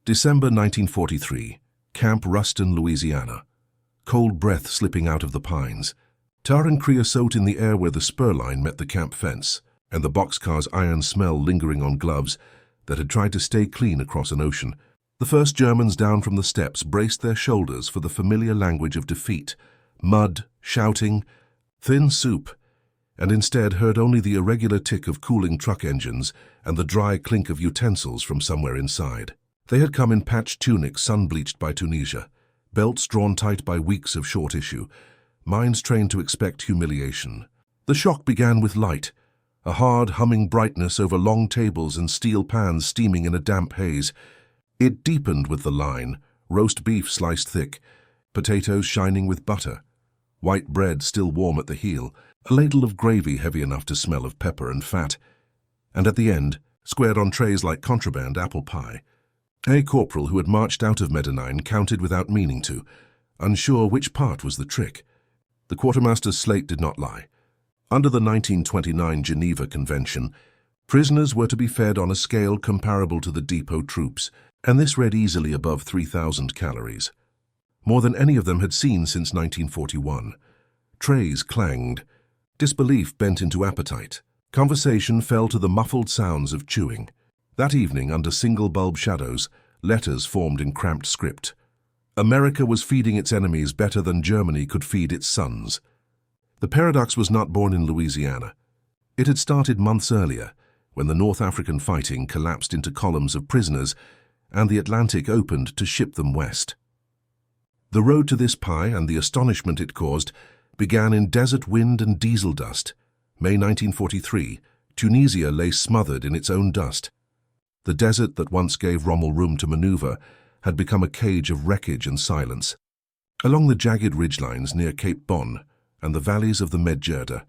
December 1943, Camp Ruston, Louisiana. Cold breath slipping out of the pines. Tar and creosote in the air where the spur line met the camp fence, and the boxcar's iron smell lingering on gloves that had tried to stay clean across an ocean. The first Germans down from the steps braced their shoulders for the familiar language of defeat, mud, shouting, thin soup, and instead heard only the irregular tick of cooling truck engines and the dry clink of utensils from somewhere inside. They had come in patched tunics sun-bleached by Tunisia, belts drawn tight by weeks of short issue, minds trained to expect humiliation. The shock began with light, a hard, humming brightness over long tables and steel pans steaming in a damp haze. It deepened with the line, roast beef sliced thick, potatoes shining with butter, white bread still warm at the heel, a ladle of gravy heavy enough to smell of pepper and fat, and at the end, squared on trays like contraband apple pie. A corporal who had marched out of Medellin counted without meaning to, unsure which part was the trick. The quartermaster's slate did not lie. Under the 1929 Geneva Convention, prisoners were to be fed on a scale comparable to the depot troops, and this read easily above 3,000 calories. More than any of them had seen since 1941. Trays clanged. Disbelief bent into appetite. Conversation fell to the muffled sounds of chewing. That evening, under single-bulb shadows, letters formed in cramped script. America was feeding its enemies better than Germany could feed its sons. The paradox was not born in Louisiana. It had started months earlier, when the North African fighting collapsed into columns of prisoners and the Atlantic opened to ship them west. The road to this pie and the astonishment it caused began in desert wind and diesel dust. May 1943, Tunisia lay smothered in its own dust. The desert that once gave Rommel room to maneuver had become a cage of wreckage and silence. Along the jagged ridgelines near Cape Bon and the valleys of the Medjerda,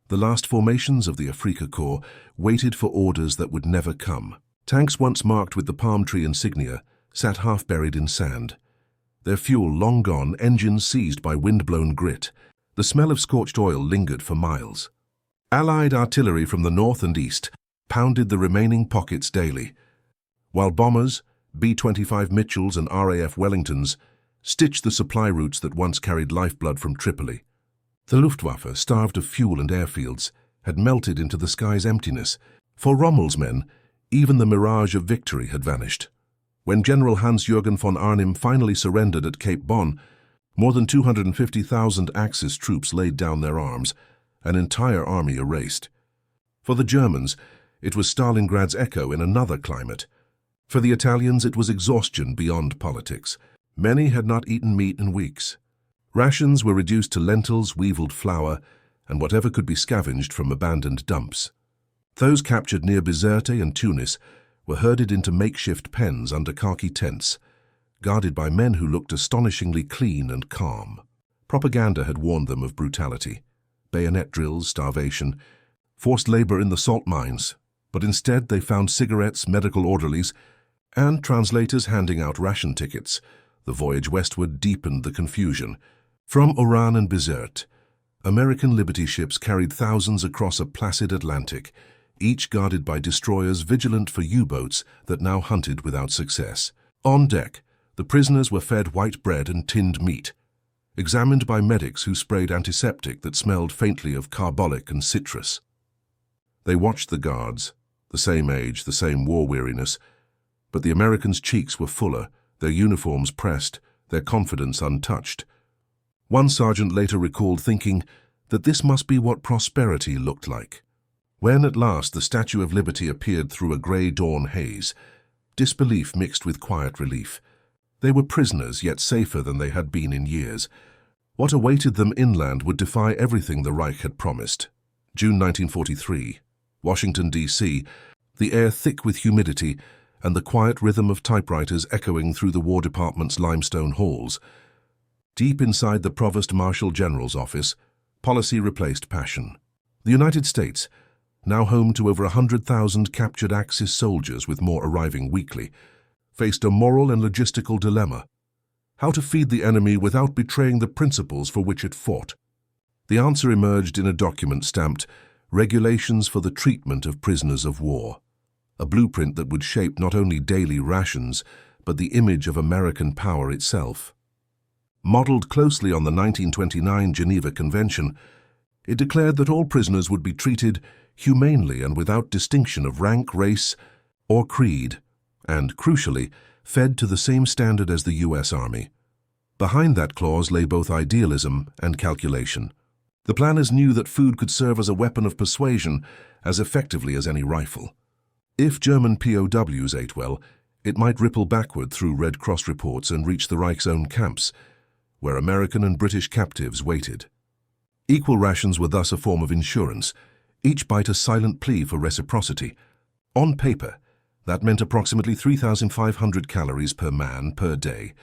the last formations of the Afrika Korps waited for orders that would never come. Tanks once marked with the palm tree insignia sat half buried in sand. Their fuel long gone, engines seized by wind-blown grit. The smell of scorched oil lingered for miles. Allied artillery from the north and east pounded the remaining pockets daily, while bombers, B-25 Mitchells and RAF Wellingtons, stitched the supply routes that once carried lifeblood from Tripoli. The Luftwaffe, starved of fuel and airfields, had melted into the sky's emptiness. For Rommel's men, even the mirage of victory had vanished. When General Hans-Jürgen von Arnim finally surrendered at Cape Bon, more than 250,000 Axis troops laid down their arms, an entire army erased. For the Germans, it was Stalingrad's echo in another climate. For the Italians, it was exhaustion beyond politics. Many had not eaten meat in weeks. Rations were reduced to lentils, weevilled flour, and whatever could be scavenged from abandoned dumps. Those captured near Bizerte and Tunis were herded into makeshift pens under khaki tents, guarded by men who looked astonishingly clean and calm. Propaganda had warned them of brutality, bayonet drills, starvation, forced labor in the salt mines, but instead they found cigarettes, medical orderlies, and translators handing out ration tickets. The voyage westward deepened the confusion. From Oran and Bizerte, American liberty ships carried thousands across a placid Atlantic, each guarded by destroyers vigilant for U-boats that now hunted without success. On deck, the prisoners were fed white bread and tinned meat, examined by medics who sprayed antiseptic that smelled faintly of carbolic and citrus. They watched the guards, the same age, the same war weariness, but the Americans' cheeks were fuller, their uniforms pressed, their confidence untouched. One sergeant later recalled thinking that this must be what prosperity looked like. When at last the Statue of Liberty appeared through a grey dawn haze, disbelief mixed with quiet relief. They were prisoners, yet safer than they had been in years. What awaited them inland would defy everything the Reich had promised. June 1943, Washington, D.C., the air thick with humidity and the quiet rhythm of typewriters echoing through the War Department's limestone halls. Deep inside the Provost Marshal General's office, policy replaced passion. The United States, now home to over 100,000 captured Axis soldiers with more arriving weekly, faced a moral and logistical dilemma: how to feed the enemy without betraying the principles for which it fought. The answer emerged in a document stamped Regulations for the Treatment of Prisoners of War, a blueprint that would shape not only daily rations, but the image of American power itself. Modeled closely on the 1929 Geneva Convention, it declared that all prisoners would be treated humanely and without distinction of rank, race, or creed, and, crucially, fed to the same standard as the U.S. Army. Behind that clause lay both idealism and calculation. The planners knew that food could serve as a weapon of persuasion as effectively as any rifle. If German POWs ate well, it might ripple backward through Red Cross reports and reach the Reich's own camps, where American and British captives waited. Equal rations were thus a form of insurance, each bite a silent plea for reciprocity. On paper, that meant approximately 3,500 calories per man per day,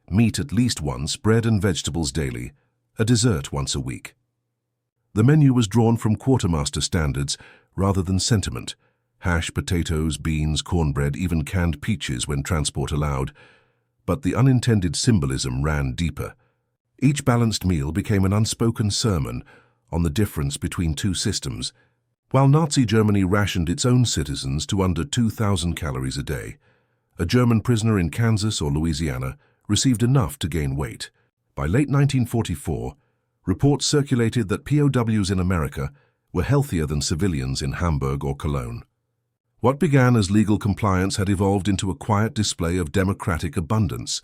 meat at least once, bread and vegetables daily, a dessert once a week. The menu was drawn from quartermaster standards rather than sentiment: hash, potatoes, beans, cornbread, even canned peaches when transport allowed. But the unintended symbolism ran deeper. Each balanced meal became an unspoken sermon on the difference between two systems. While Nazi Germany rationed its own citizens to under 2,000 calories a day, a German prisoner in Kansas or Louisiana received enough to gain weight. By late 1944, reports circulated that POWs in America were healthier than civilians in Hamburg or Cologne. What began as legal compliance had evolved into a quiet display of democratic abundance,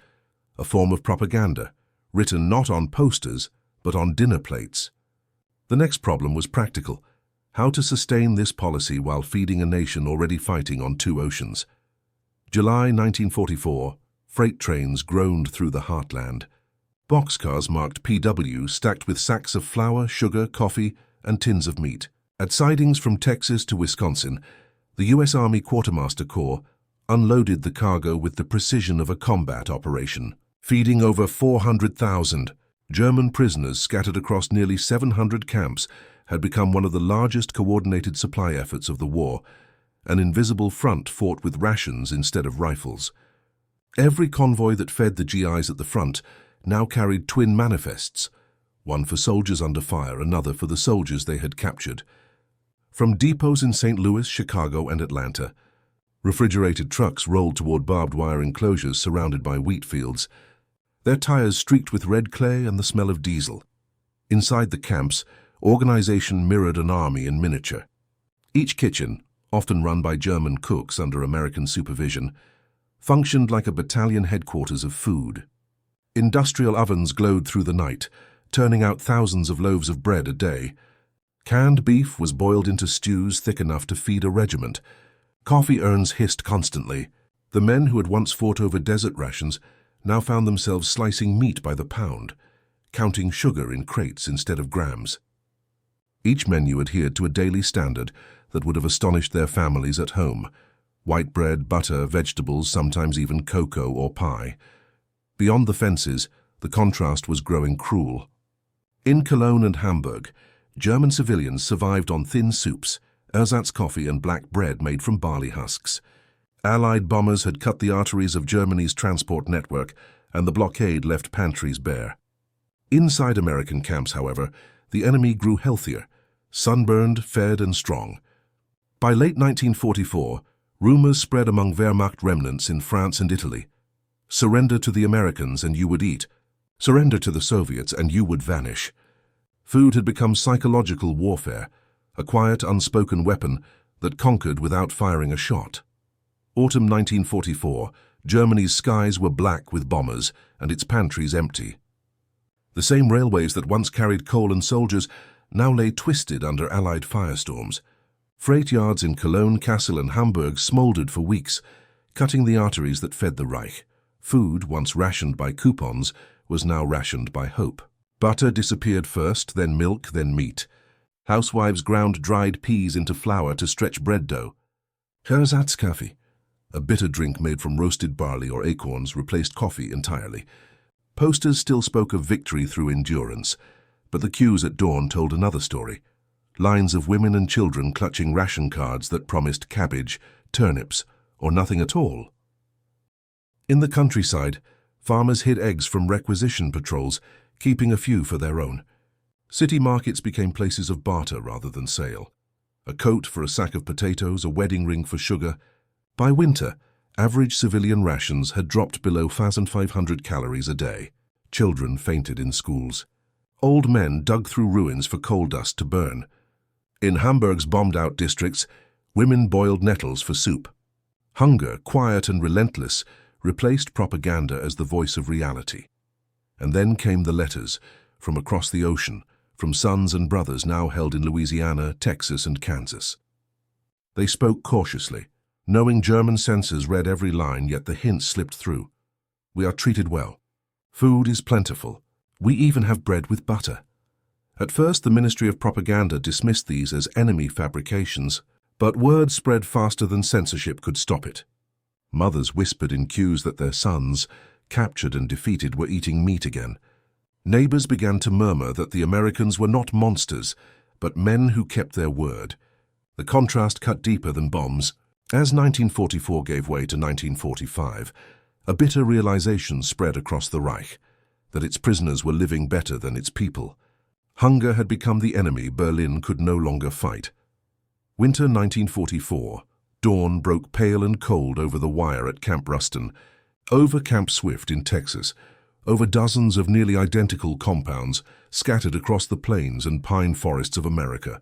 a form of propaganda, written not on posters, but on dinner plates. The next problem was practical: how to sustain this policy while feeding a nation already fighting on two oceans. July 1944, freight trains groaned through the heartland. Boxcars marked PWs stacked with sacks of flour, sugar, coffee, and tins of meat. At sidings from Texas to Wisconsin, the U.S. Army Quartermaster Corps unloaded the cargo with the precision of a combat operation. Feeding over 400,000 German prisoners scattered across nearly 700 camps had become one of the largest coordinated supply efforts of the war, an invisible front fought with rations instead of rifles. Every convoy that fed the GIs at the front now carried twin manifests, one for soldiers under fire, another for the soldiers they had captured. From depots in St. Louis, Chicago, and Atlanta, refrigerated trucks rolled toward barbed wire enclosures surrounded by wheat fields, their tires streaked with red clay and the smell of diesel. Inside the camps, organization mirrored an army in miniature. Each kitchen, often run by German cooks under American supervision, functioned like a battalion headquarters of food. Industrial ovens glowed through the night, turning out thousands of loaves of bread a day. Canned beef was boiled into stews thick enough to feed a regiment. Coffee urns hissed constantly. The men who had once fought over desert rations now found themselves slicing meat by the pound, counting sugar in crates instead of grams. Each menu adhered to a daily standard that would have astonished their families at home: white bread, butter, vegetables, sometimes even cocoa or pie. Beyond the fences, the contrast was growing cruel. In Cologne and Hamburg, German civilians survived on thin soups, ersatz coffee, and black bread made from barley husks. Allied bombers had cut the arteries of Germany's transport network, and the blockade left pantries bare. Inside American camps, however, the enemy grew healthier, sunburned, fed, and strong. By late 1944, rumors spread among Wehrmacht remnants in France and Italy. Surrender to the Americans and you would eat. Surrender to the Soviets and you would vanish. Food had become psychological warfare, a quiet, unspoken weapon that conquered without firing a shot. Autumn 1944, Germany's skies were black with bombers and its pantries empty. The same railways that once carried coal and soldiers now lay twisted under Allied firestorms. Freight yards in Cologne, Kassel, and Hamburg smoldered for weeks, cutting the arteries that fed the Reich. Food, once rationed by coupons, was now rationed by hope. Butter disappeared first, then milk, then meat. Housewives ground dried peas into flour to stretch bread dough. Ersatzkaffee, a bitter drink made from roasted barley or acorns, replaced coffee entirely. Posters still spoke of victory through endurance, but the queues at dawn told another story. Lines of women and children clutching ration cards that promised cabbage, turnips, or nothing at all. In the countryside, farmers hid eggs from requisition patrols, keeping a few for their own. City markets became places of barter rather than sale. A coat for a sack of potatoes, a wedding ring for sugar. By winter, Average civilian rations had dropped below 1,500 calories a day. Children fainted in schools. Old men dug through ruins for coal dust to burn. In Hamburg's bombed-out districts, women boiled nettles for soup. Hunger, quiet and relentless, replaced propaganda as the voice of reality. And then came the letters, from across the ocean, from sons and brothers now held in Louisiana, Texas, and Kansas. They spoke cautiously, knowing German censors read every line, yet the hints slipped through. We are treated well. Food is plentiful. We even have bread with butter. At first, the Ministry of Propaganda dismissed these as enemy fabrications, but word spread faster than censorship could stop it. Mothers whispered in queues that their sons, captured and defeated, were eating meat again. Neighbors began to murmur that the Americans were not monsters, but men who kept their word. The contrast cut deeper than bombs. As 1944 gave way to 1945, a bitter realization spread across the Reich, that its prisoners were living better than its people. Hunger had become the enemy Berlin could no longer fight. Winter 1944. Dawn broke pale and cold over the wire at Camp Ruston, over Camp Swift in Texas, over dozens of nearly identical compounds scattered across the plains and pine forests of America.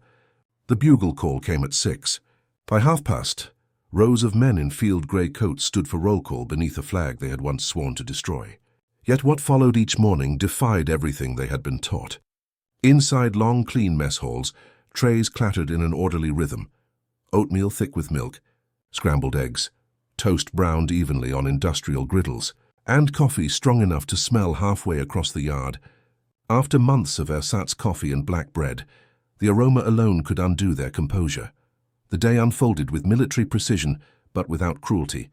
The bugle call came at 6. By past, rows of men in field grey coats stood for roll call beneath a flag they had once sworn to destroy. Yet what followed each morning defied everything they had been taught. Inside long, clean mess halls, trays clattered in an orderly rhythm. Oatmeal thick with milk, scrambled eggs, toast browned evenly on industrial griddles, and coffee strong enough to smell halfway across the yard. After months of ersatz coffee and black bread, the aroma alone could undo their composure. The day unfolded with military precision, but without cruelty.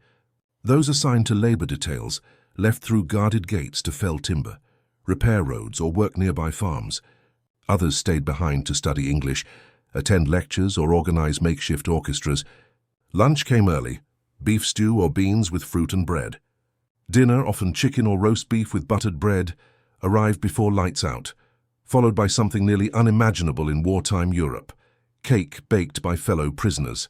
Those assigned to labor details left through guarded gates to fell timber, repair roads, or work nearby farms. Others stayed behind to study English, attend lectures, or organize makeshift orchestras. Lunch came early, beef stew or beans with fruit and bread. Dinner, often chicken or roast beef with buttered bread, arrived before lights out, followed by something nearly unimaginable in wartime Europe: cake baked by fellow prisoners.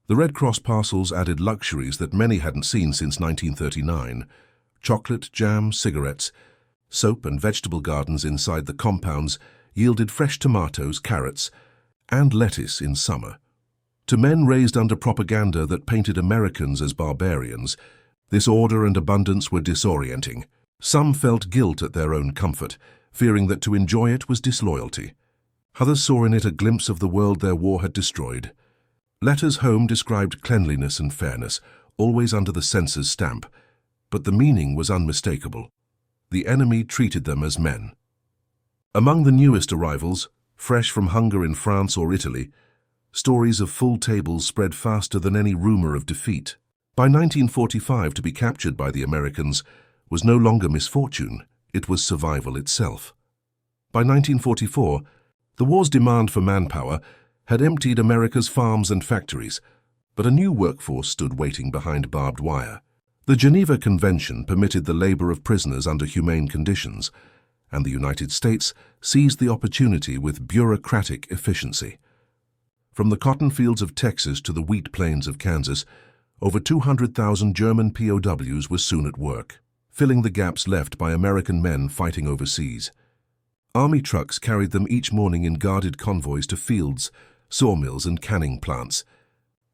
The Red Cross parcels added luxuries that many hadn't seen since 1939: chocolate, jam, cigarettes. Soap and vegetable gardens inside the compounds yielded fresh tomatoes, carrots, and lettuce in summer. To men raised under propaganda that painted Americans as barbarians, this order and abundance were disorienting. Some felt guilt at their own comfort, fearing that to enjoy it was disloyalty. Others saw in it a glimpse of the world their war had destroyed. Letters home described cleanliness and fairness, always under the censor's stamp, but the meaning was unmistakable. The enemy treated them as men. Among the newest arrivals, fresh from hunger in France or Italy, stories of full tables spread faster than any rumor of defeat. By 1945, to be captured by the Americans was no longer misfortune, it was survival itself. By 1944, the war's demand for manpower had emptied America's farms and factories, but a new workforce stood waiting behind barbed wire. The Geneva Convention permitted the labor of prisoners under humane conditions, and the United States seized the opportunity with bureaucratic efficiency. From the cotton fields of Texas to the wheat plains of Kansas, over 200,000 German POWs were soon at work, filling the gaps left by American men fighting overseas. Army trucks carried them each morning in guarded convoys to fields, sawmills, and canning plants.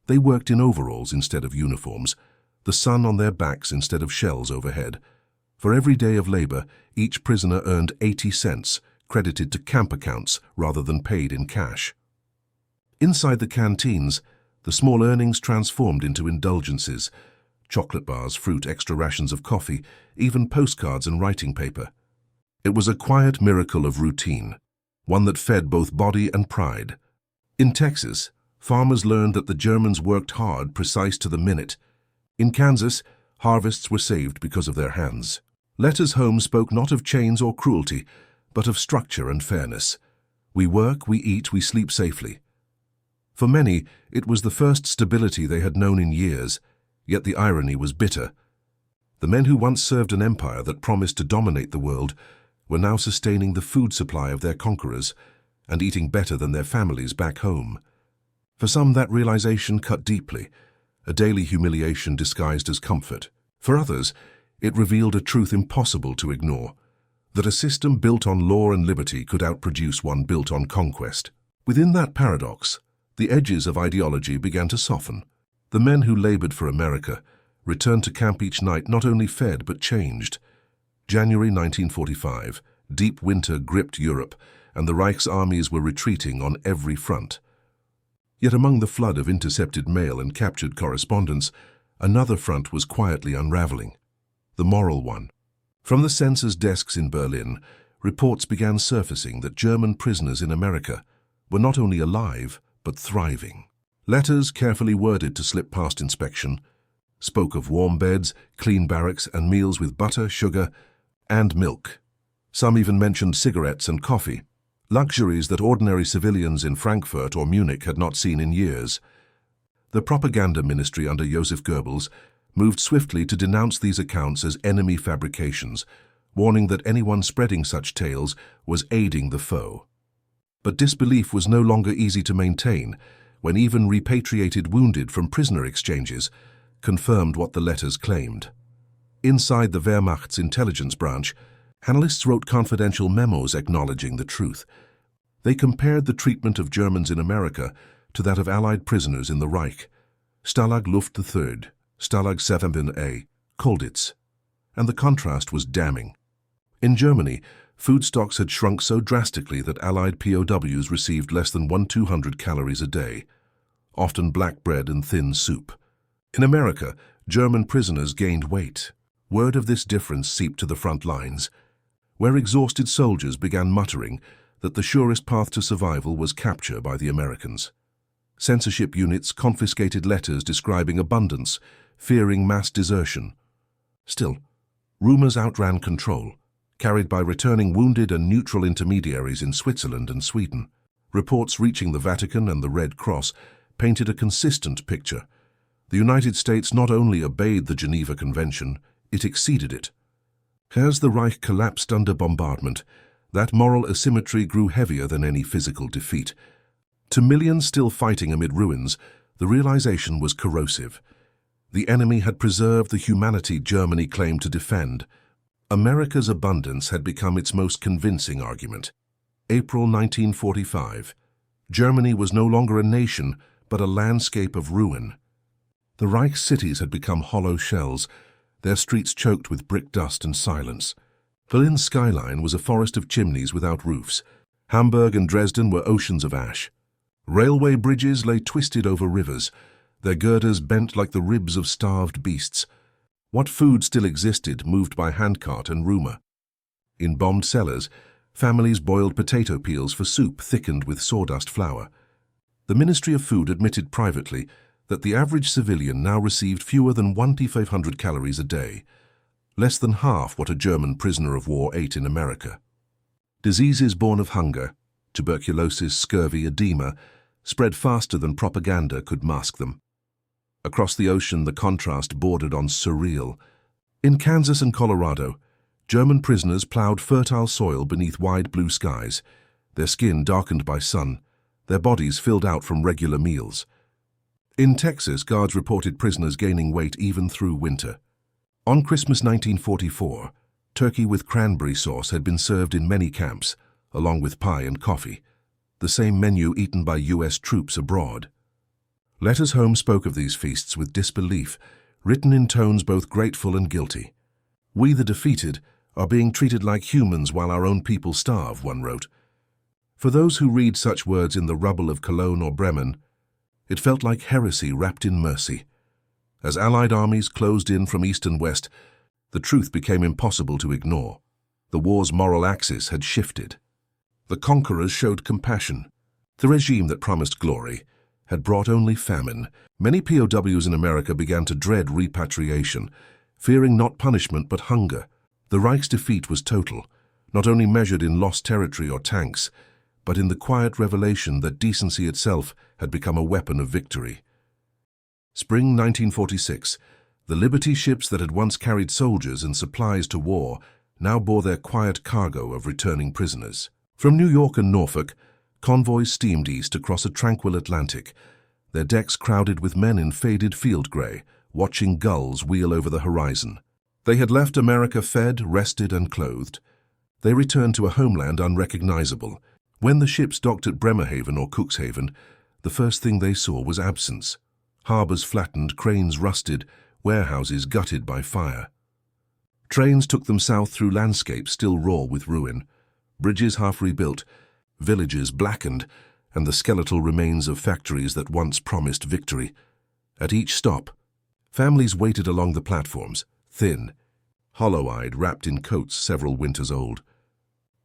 They worked in overalls instead of uniforms, the sun on their backs instead of shells overhead. For every day of labor, each prisoner earned 80 cents, credited to camp accounts rather than paid in cash. Inside the canteens, the small earnings transformed into indulgences: chocolate bars, fruit, extra rations of coffee, even postcards and writing paper. It was a quiet miracle of routine, one that fed both body and pride. In Texas, farmers learned that the Germans worked hard, precise to the minute. In Kansas, harvests were saved because of their hands. Letters home spoke not of chains or cruelty, but of structure and fairness. We work, we eat, we sleep safely. For many, it was the first stability they had known in years, yet the irony was bitter. The men who once served an empire that promised to dominate the world were now sustaining the food supply of their conquerors and eating better than their families back home. For some, that realization cut deeply. a daily humiliation disguised as comfort. For others, it revealed a truth impossible to ignore, that a system built on law and liberty could outproduce one built on conquest. Within that paradox, the edges of ideology began to soften. The men who labored for America returned to camp each night not only fed but changed. January 1945, deep winter gripped Europe, and the Reich's armies were retreating on every front. Yet among the flood of intercepted mail and captured correspondence, another front was quietly unraveling, the moral one. From the censor's desks in Berlin, reports began surfacing that German prisoners in America were not only alive, but thriving. Letters, carefully worded to slip past inspection, spoke of warm beds, clean barracks, and meals with butter, sugar, and milk. Some even mentioned cigarettes and coffee, luxuries that ordinary civilians in Frankfurt or Munich had not seen in years. The propaganda ministry under Joseph Goebbels moved swiftly to denounce these accounts as enemy fabrications, warning that anyone spreading such tales was aiding the foe. But disbelief was no longer easy to maintain when even repatriated wounded from prisoner exchanges confirmed what the letters claimed. Inside the Wehrmacht's intelligence branch, analysts wrote confidential memos acknowledging the truth. They compared the treatment of Germans in America to that of Allied prisoners in the Reich, Stalag Luft III, Stalag 7a, Kolditz, and the contrast was damning. In Germany, food stocks had shrunk so drastically that Allied POWs received less than 1,200 calories a day, often black bread and thin soup. In America, German prisoners gained weight. Word of this difference seeped to the front lines, where exhausted soldiers began muttering that the surest path to survival was capture by the Americans. Censorship units confiscated letters describing abundance, fearing mass desertion. Still, rumors outran control, carried by returning wounded and neutral intermediaries in Switzerland and Sweden. Reports reaching the Vatican and the Red Cross painted a consistent picture. The United States not only obeyed the Geneva Convention, it exceeded it. As the Reich collapsed under bombardment, that moral asymmetry grew heavier than any physical defeat. To millions still fighting amid ruins, the realization was corrosive. The enemy had preserved the humanity Germany claimed to defend. America's abundance had become its most convincing argument. April 1945. Germany was no longer a nation, but a landscape of ruin. The Reich's cities had become hollow shells, their streets choked with brick dust and silence. Berlin's skyline was a forest of chimneys without roofs. Hamburg and Dresden were oceans of ash. Railway bridges lay twisted over rivers, their girders bent like the ribs of starved beasts. What food still existed moved by handcart and rumor. In bombed cellars, families boiled potato peels for soup thickened with sawdust flour. The Ministry of Food admitted privately that the average civilian now received fewer than 1,500 calories a day, less than half what a German prisoner of war ate in America. Diseases born of hunger, tuberculosis, scurvy, edema, spread faster than propaganda could mask them. Across the ocean, the contrast bordered on surreal. In Kansas and Colorado, German prisoners plowed fertile soil beneath wide blue skies, their skin darkened by sun, their bodies filled out from regular meals. In Texas, guards reported prisoners gaining weight even through winter. On Christmas 1944, turkey with cranberry sauce had been served in many camps, along with pie and coffee, the same menu eaten by U.S. troops abroad. Letters home spoke of these feasts with disbelief, written in tones both grateful and guilty. "We, the defeated, are being treated like humans while our own people starve," one wrote. For those who read such words in the rubble of Cologne or Bremen, it felt like heresy wrapped in mercy. As Allied armies closed in from east and west, the truth became impossible to ignore. The war's moral axis had shifted. The conquerors showed compassion. The regime that promised glory had brought only famine. Many POWs in America began to dread repatriation, fearing not punishment but hunger. The Reich's defeat was total, not only measured in lost territory or tanks, but in the quiet revelation that decency itself had become a weapon of victory. Spring 1946, the Liberty ships that had once carried soldiers and supplies to war now bore their quiet cargo of returning prisoners. From New York and Norfolk, convoys steamed east across a tranquil Atlantic, their decks crowded with men in faded field gray, watching gulls wheel over the horizon. They had left America fed, rested, and clothed. They returned to a homeland unrecognizable. When the ships docked at Bremerhaven or Cuxhaven, the first thing they saw was absence. Harbors flattened, cranes rusted, warehouses gutted by fire. Trains took them south through landscapes still raw with ruin, bridges half rebuilt, villages blackened, and the skeletal remains of factories that once promised victory. At each stop, families waited along the platforms, thin, hollow-eyed, wrapped in coats several winters old.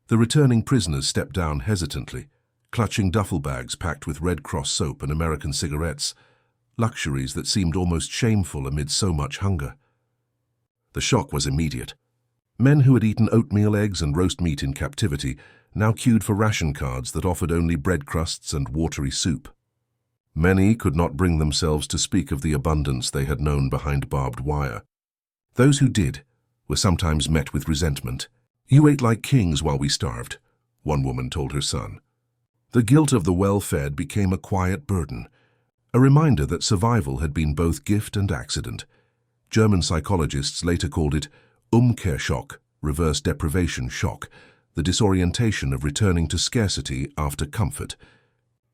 The returning prisoners stepped down hesitantly, clutching duffel bags packed with Red Cross soap and American cigarettes, luxuries that seemed almost shameful amid so much hunger. The shock was immediate. Men who had eaten oatmeal, eggs, and roast meat in captivity now queued for ration cards that offered only bread crusts and watery soup. Many could not bring themselves to speak of the abundance they had known behind barbed wire. Those who did were sometimes met with resentment. "You ate like kings while we starved," one woman told her son. The guilt of the well-fed became a quiet burden, a reminder that survival had been both gift and accident. German psychologists later called it Umkehrschock, reverse deprivation shock, the disorientation of returning to scarcity after comfort.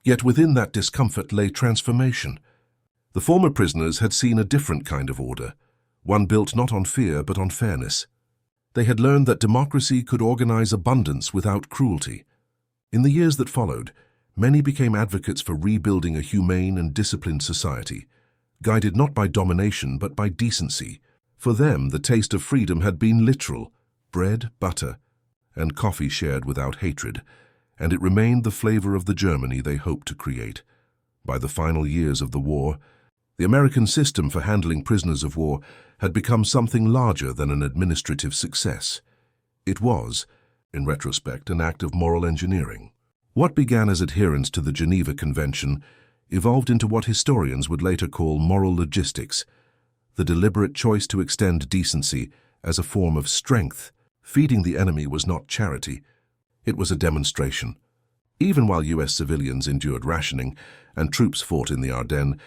Yet within that discomfort lay transformation. The former prisoners had seen a different kind of order, one built not on fear but on fairness. They had learned that democracy could organize abundance without cruelty. In the years that followed, many became advocates for rebuilding a humane and disciplined society, guided not by domination but by decency. For them, the taste of freedom had been literal: bread, butter, and coffee shared without hatred, and it remained the flavor of the Germany they hoped to create. By the final years of the war, the American system for handling prisoners of war had become something larger than an administrative success. It was, in retrospect, an act of moral engineering. What began as adherence to the Geneva Convention evolved into what historians would later call moral logistics, the deliberate choice to extend decency as a form of strength. Feeding the enemy was not charity, it was a demonstration. Even while U.S. civilians endured rationing and troops fought in the Ardennes,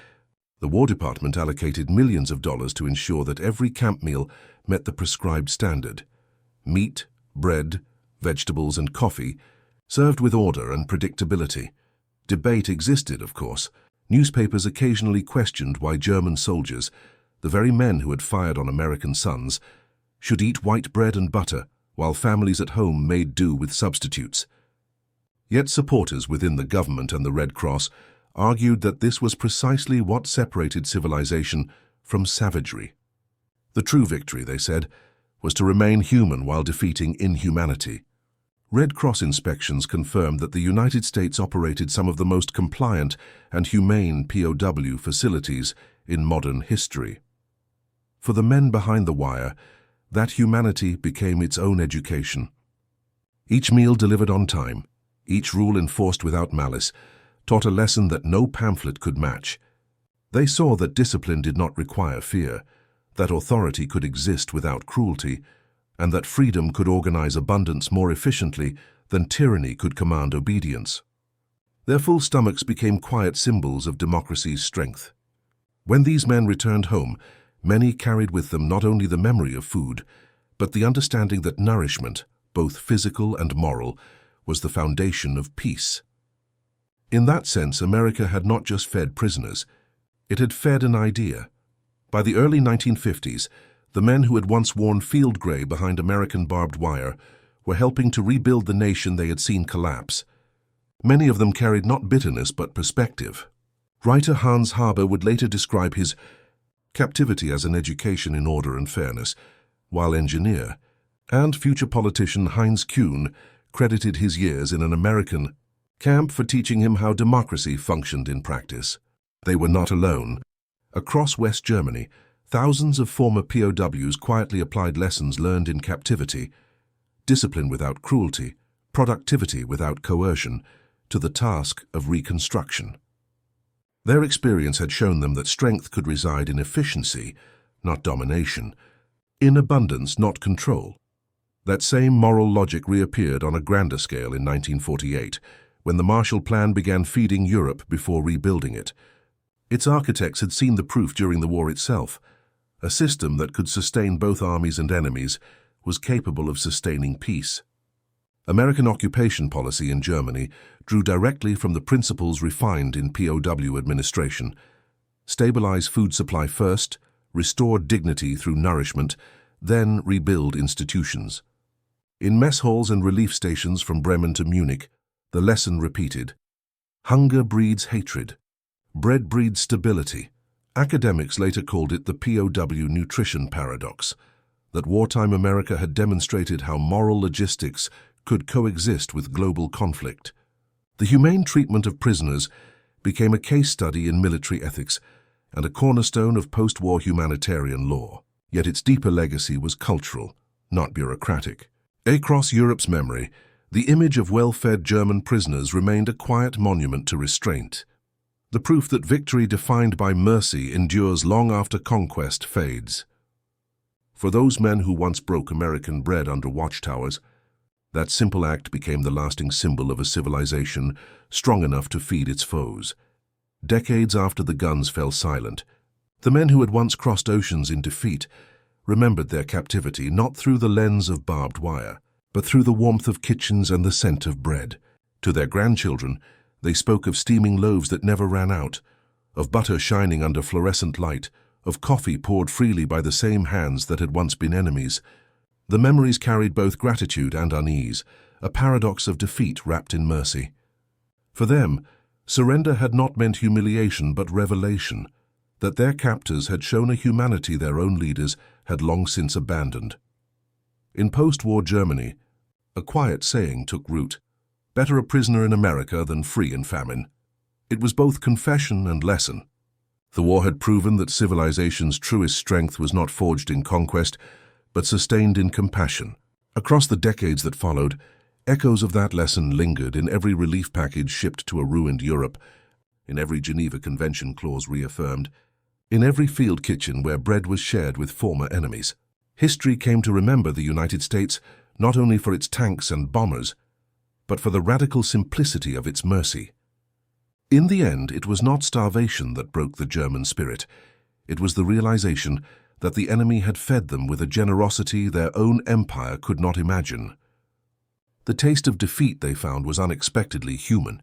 the War Department allocated millions of dollars to ensure that every camp meal met the prescribed standard. Meat, bread, vegetables, and coffee served with order and predictability. Debate existed, of course. Newspapers occasionally questioned why German soldiers, the very men who had fired on American sons, should eat white bread and butter while families at home made do with substitutes. Yet supporters within the government and the Red Cross argued that this was precisely what separated civilization from savagery. The true victory, they said, was to remain human while defeating inhumanity. Red Cross inspections confirmed that the United States operated some of the most compliant and humane POW facilities in modern history. For the men behind the wire, that humanity became its own education. Each meal delivered on time, each rule enforced without malice, taught a lesson that no pamphlet could match. They saw that discipline did not require fear, that authority could exist without cruelty, and that freedom could organize abundance more efficiently than tyranny could command obedience. Their full stomachs became quiet symbols of democracy's strength. When these men returned home, many carried with them not only the memory of food, but the understanding that nourishment, both physical and moral, was the foundation of peace. In that sense, America had not just fed prisoners, it had fed an idea. By the early 1950s, the men who had once worn field gray behind American barbed wire were helping to rebuild the nation they had seen collapse. Many of them carried not bitterness but perspective. Writer Hans Haber would later describe his captivity as an education in order and fairness, while engineer and future politician Heinz Kuhn credited his years in an American camp for teaching him how democracy functioned in practice. They were not alone. Across West Germany, thousands of former POWs quietly applied lessons learned in captivity, discipline without cruelty, productivity without coercion, to the task of reconstruction. Their experience had shown them that strength could reside in efficiency, not domination, in abundance, not control. That same moral logic reappeared on a grander scale in 1948, when the Marshall Plan began feeding Europe before rebuilding it. Its architects had seen the proof during the war itself. A system that could sustain both armies and enemies was capable of sustaining peace. American occupation policy in Germany drew directly from the principles refined in POW administration. Stabilize food supply first, restore dignity through nourishment, then rebuild institutions. In mess halls and relief stations from Bremen to Munich, the lesson repeated. Hunger breeds hatred. Bread breeds stability. Academics later called it the POW nutrition paradox, that wartime America had demonstrated how moral logistics could coexist with global conflict. The humane treatment of prisoners became a case study in military ethics and a cornerstone of post-war humanitarian law. Yet its deeper legacy was cultural, not bureaucratic. Across Europe's memory, the image of well-fed German prisoners remained a quiet monument to restraint. The proof that victory defined by mercy endures long after conquest fades. For those men who once broke American bread under watchtowers, that simple act became the lasting symbol of a civilization strong enough to feed its foes. Decades after the guns fell silent, the men who had once crossed oceans in defeat remembered their captivity not through the lens of barbed wire, but through the warmth of kitchens and the scent of bread. To their grandchildren, they spoke of steaming loaves that never ran out, of butter shining under fluorescent light, of coffee poured freely by the same hands that had once been enemies. The memories carried both gratitude and unease, a paradox of defeat wrapped in mercy. For them, surrender had not meant humiliation but revelation, that their captors had shown a humanity their own leaders had long since abandoned. In post-war Germany, a quiet saying took root: better a prisoner in America than free in famine. It was both confession and lesson. The war had proven that civilization's truest strength was not forged in conquest, but sustained in compassion. Across the decades that followed, echoes of that lesson lingered in every relief package shipped to a ruined Europe, in every Geneva Convention clause reaffirmed, in every field kitchen where bread was shared with former enemies. History came to remember the United States not only for its tanks and bombers, but for the radical simplicity of its mercy. In the end, it was not starvation that broke the German spirit. It was the realization that the enemy had fed them with a generosity their own empire could not imagine. The taste of defeat, they found, was unexpectedly human.